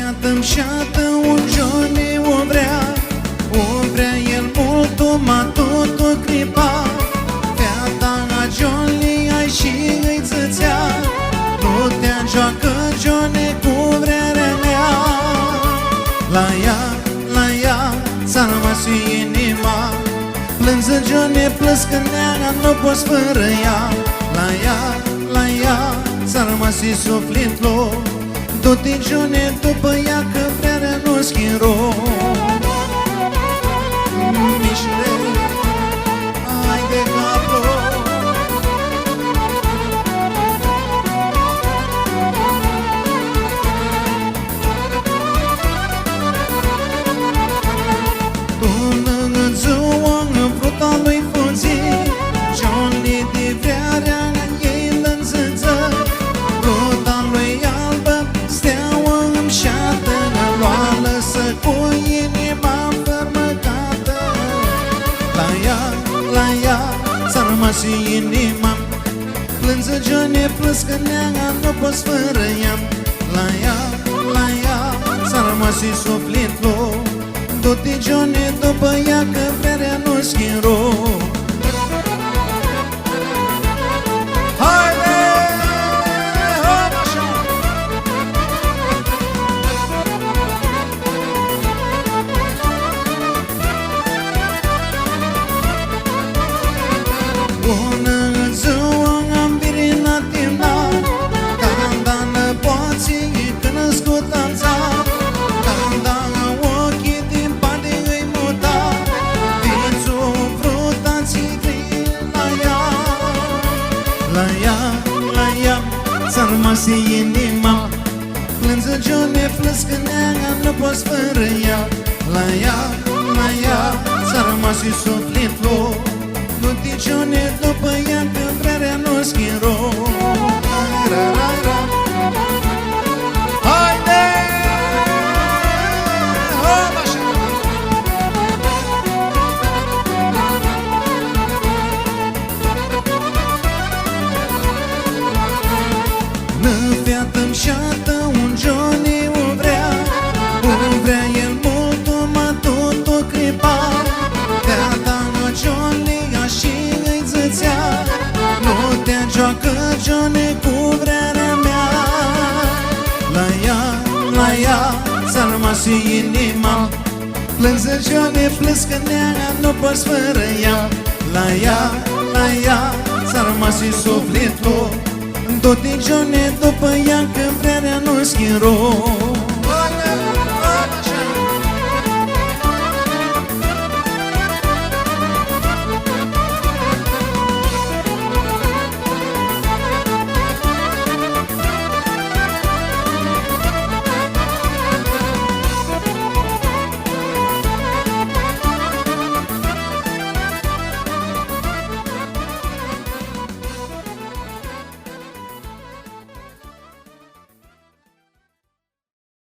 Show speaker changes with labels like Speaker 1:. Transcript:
Speaker 1: fată-mi șată, un Johnny o vrea el mult, tot o clipa. Fata a Johnny ai și îi țățea, nu te joacă Johnny cu vrerea mea. La ea s-a rămas inima, plânsă Johnny plâns că neaga nu poți fără ea. La ea s-a rămas sufletul, du-te Johnny după ea că vrerea nu schimbo. Mișle, hai de capul. Tună-n ziua în fruta lui Funzi, Johnny de vrearea ei lânzăță. Fruta lui albă, steaua îmi șată, luală să cu inima înfărmătată. La ea s-a rămas inima, plânsă Johnny plâns că neaga nu poți fără ea. La ea s-a rămas sufletul, du-te Johnny după ea că vrerea nu schimbo. Bună ziua, am virinat timnat, Candană poții când născut am țar. Candană ochii din bani îi muta, Vițul frutații la ea. La ea s-a rămas inima, plânsă Johnny plâns că neaga nu poți fără ea. La ea s-a rămas sufletul, du-te Johnny după ea că vrerea nu schimbo. Haide! Hop așa! Nă fată-mi șată, un Johnny o vrea el mult, tot o clipa. Fata-n Johnny și îi țățea, nu te joacă Johnny cu vrerea mea. La ea s-a rămas inima, plânsă Johnny plâns că neaga nu poți fără ea. La ea s-a rămas sufletul, du-te Johnny după ea că vrerea nu schimbo.